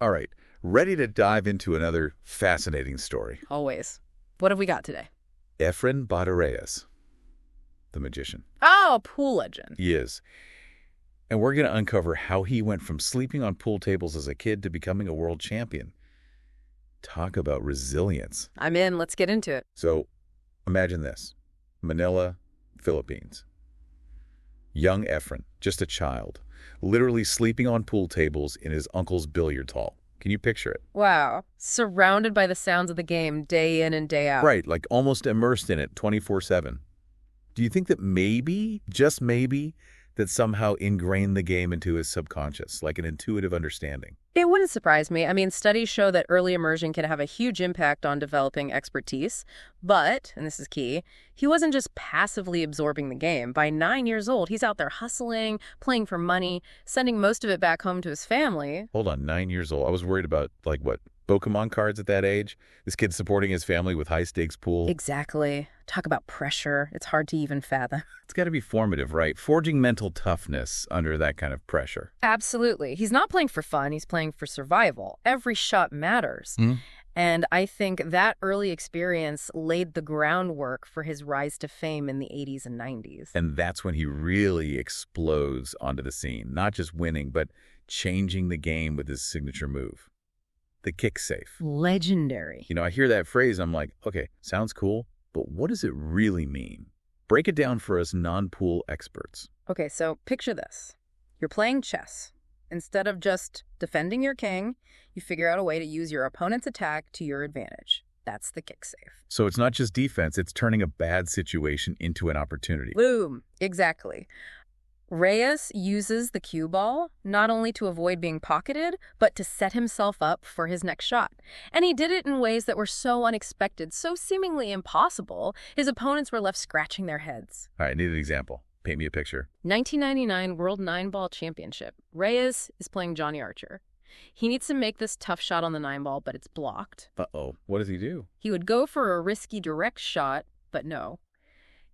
All right, ready to dive into another fascinating story. Always. What have we got today? Efren Bata Reyes, the magician. Oh, pool legend. He is. And we're going to uncover how he went from sleeping on pool tables as a kid to becoming a world champion. Talk about resilience. I'm in. Let's get into it. So imagine this. Manila, Philippines. Young Efren, just a child, literally sleeping on pool tables in his uncle's billiards hall. Can you picture it? Wow. Surrounded by the sounds of the game day in and day out. Right, like almost immersed in it 24/7. Do you think that maybe, just maybe, that somehow ingrained the game into his subconscious, like an intuitive understanding? It wouldn't surprise me. I mean, studies show that early immersion can have a huge impact on developing expertise. But, and this is key, he wasn't just passively absorbing the game. By 9 years old, he's out there hustling, playing for money, sending most of it back home to his family. Hold on, 9 years old. I was worried about, like, what, Pokemon cards at that age? This kid supporting his family with high-stakes pool? Exactly. Talk about pressure. It's hard to even fathom. It's got to be formative, right? Forging mental toughness under that kind of pressure. Absolutely. He's not playing for fun. He's playing for survival. Every shot matters. And I think that early experience laid the groundwork for his rise to fame in the 80s and 90s. And that's when he really explodes onto the scene. Not just winning, but changing the game with his signature move. The kick safe. Legendary. You know, I hear that phrase, I'm like, okay, sounds cool, but what does it really mean? Break it down for us non-pool experts. Okay, so picture this. You're playing chess. Instead of just defending your king, you figure out a way to use your opponent's attack to your advantage. That's the kick safe. So it's not just defense, it's turning a bad situation into an opportunity. Boom. Exactly. Reyes uses the cue ball not only to avoid being pocketed, but to set himself up for his next shot. And he did it in ways that were so unexpected, so seemingly impossible, his opponents were left scratching their heads. All right, I need an example. Paint me a picture. 1999 World 9-Ball Championship. Reyes is playing Johnny Archer. He needs to make this tough shot on the 9-ball, but it's blocked. Uh-oh, what does he do? He would go for a risky direct shot, but no.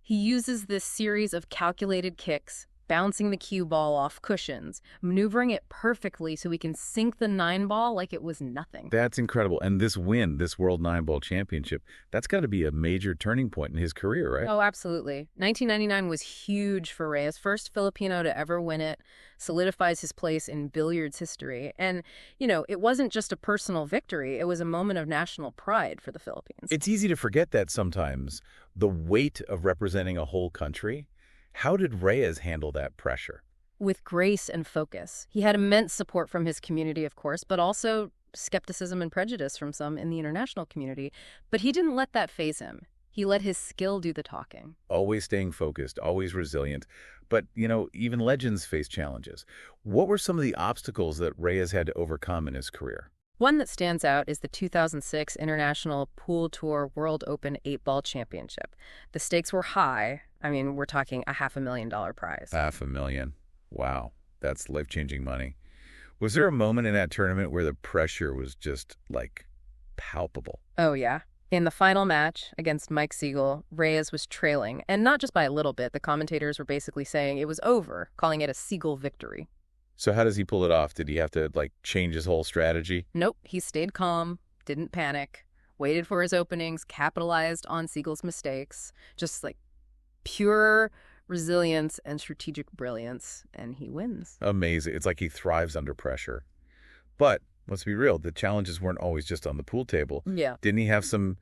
He uses this series of calculated kicks, bouncing the cue ball off cushions, maneuvering it perfectly so he can sink the 9-ball like it was nothing. That's incredible. And this win, this World 9-Ball Championship, that's got to be a major turning point in his career, right? Oh, absolutely. 1999 was huge for Reyes, first Filipino to ever win it, solidifies his place in billiards history. And, you know, it wasn't just a personal victory, it was a moment of national pride for the Philippines. It's easy to forget that sometimes, the weight of representing a whole country. How did Reyes handle that pressure? With grace and focus. He had immense support from his community, of course, but also skepticism and prejudice from some in the international community. But he didn't let that faze him. He let his skill do the talking. Always staying focused, always resilient. But, you know, even legends face challenges. What were some of the obstacles that Reyes had to overcome in his career? One that stands out is the 2006 International Pool Tour World Open 8-Ball Championship. The stakes were high. I mean, we're talking a $500,000 prize. $500,000. Wow, that's life-changing money. Was there a moment in that tournament where the pressure was just, like, palpable? Oh, yeah. In the final match against Mike Siegel, Reyes was trailing, and not just by a little bit. The commentators were basically saying it was over, calling it a Siegel victory. So how does he pull it off? Did he have to, like, change his whole strategy? Nope, he stayed calm, didn't panic, waited for his openings, capitalized on Siegel's mistakes, just like pure resilience and strategic brilliance, and he wins. Amazing. It's like he thrives under pressure. But let's be real, the challenges weren't always just on the pool table. Yeah. Didn't he have some,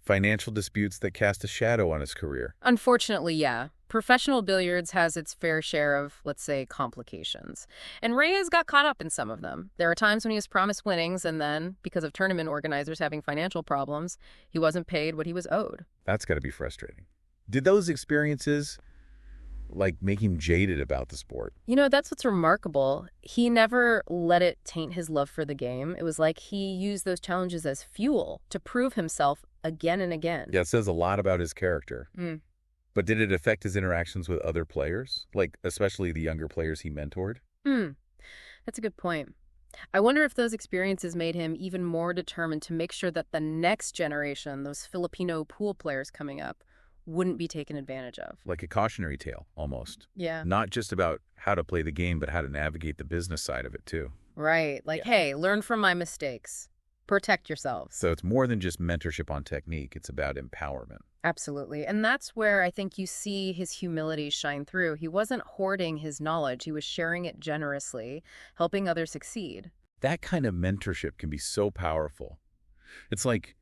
financial disputes that cast a shadow on his career? Unfortunately, yeah. Professional billiards has its fair share of, let's say, complications. And Reyes got caught up in some of them. There are times when he was promised winnings, and then, because of tournament organizers having financial problems, he wasn't paid what he was owed. That's got to be frustrating. Did those experiences, make him jaded about the sport? You know, that's what's remarkable. He never let it taint his love for the game. It was like he used those challenges as fuel to prove himself again and again. Yeah, it says a lot about his character. But did it affect his interactions with other players, especially the younger players he mentored? That's a good point. I wonder if those experiences made him even more determined to make sure that the next generation, those Filipino pool players coming up, wouldn't be taken advantage of. Like a cautionary tale, almost. Yeah. Not just about how to play the game, but how to navigate the business side of it, too. Right. Like, Yeah. hey, learn from my mistakes. Protect yourselves. So it's more than just mentorship on technique. It's about empowerment. Absolutely. And that's where I think you see his humility shine through. He wasn't hoarding his knowledge, he was sharing it generously, helping others succeed. That kind of mentorship can be so powerful. It's like,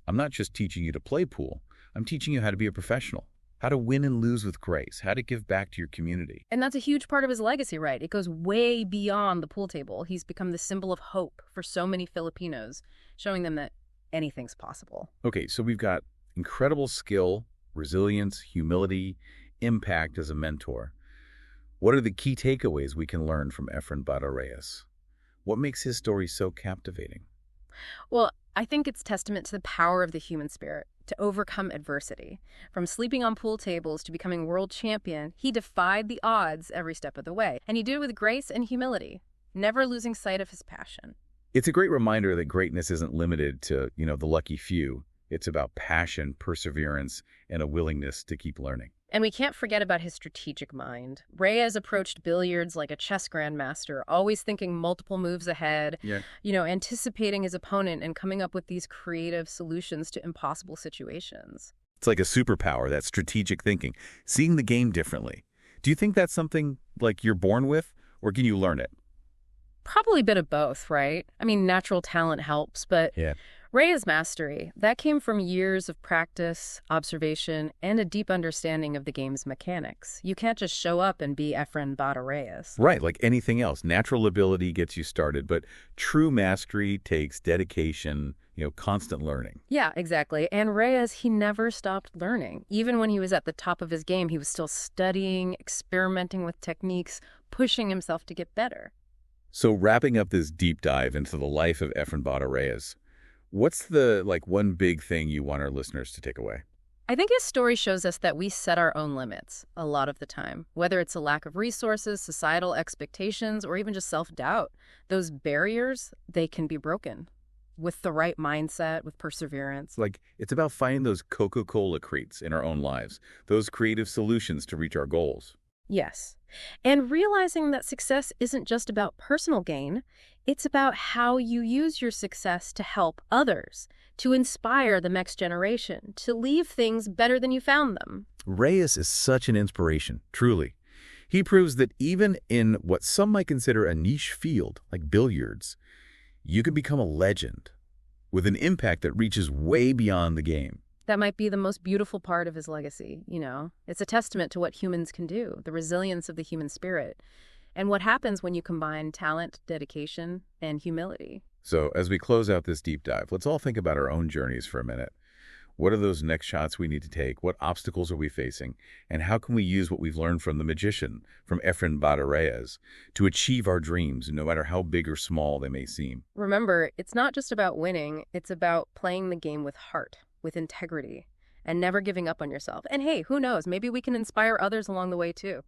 I'm not just teaching you to play pool. I'm teaching you how to be a professional, how to win and lose with grace, how to give back to your community. And that's a huge part of his legacy, right? It goes way beyond the pool table. He's become the symbol of hope for so many Filipinos, showing them that anything's possible. Okay, so we've got incredible skill, resilience, humility, impact as a mentor. What are the key takeaways we can learn from Efren Bata Reyes? What makes his story so captivating? Well, I think it's testament to the power of the human spirit to overcome adversity. From sleeping on pool tables to becoming world champion, he defied the odds every step of the way. And he did it with grace and humility, never losing sight of his passion. It's a great reminder that greatness isn't limited to, the lucky few. It's about passion, perseverance, and a willingness to keep learning. And we can't forget about his strategic mind. Reyes approached billiards like a chess grandmaster, always thinking multiple moves ahead, Yeah. Anticipating his opponent and coming up with these creative solutions to impossible situations. It's like a superpower, that strategic thinking, seeing the game differently. Do you think that's something like you're born with, or can you learn it? Probably a bit of both, right? I mean, natural talent helps, but Yeah. Reyes' mastery, that came from years of practice, observation, and a deep understanding of the game's mechanics. You can't just show up and be Efren Bata Reyes. Right, like anything else. Natural ability gets you started, but true mastery takes dedication, constant learning. Yeah, exactly. And Reyes, he never stopped learning. Even when he was at the top of his game, he was still studying, experimenting with techniques, pushing himself to get better. So wrapping up this deep dive into the life of Efren Bata Reyes, what's the one big thing you want our listeners to take away? I think his story shows us that we set our own limits a lot of the time, whether it's a lack of resources, societal expectations, or even just self-doubt. Those barriers, they can be broken with the right mindset, with perseverance. It's about finding those Coca-Cola creates in our own lives, those creative solutions to reach our goals. Yes. And realizing that success isn't just about personal gain, it's about how you use your success to help others, to inspire the next generation, to leave things better than you found them. Reyes is such an inspiration, truly. He proves that even in what some might consider a niche field, like billiards, you can become a legend with an impact that reaches way beyond the game. That might be the most beautiful part of his legacy, It's a testament to what humans can do, the resilience of the human spirit, and what happens when you combine talent, dedication, and humility. So as we close out this deep dive, let's all think about our own journeys for a minute. What are those next shots we need to take? What obstacles are we facing? And how can we use what we've learned from the magician, from Efren Bata Reyes, to achieve our dreams, no matter how big or small they may seem? Remember, it's not just about winning, it's about playing the game with heart, with integrity, and never giving up on yourself. And hey, who knows, maybe we can inspire others along the way too.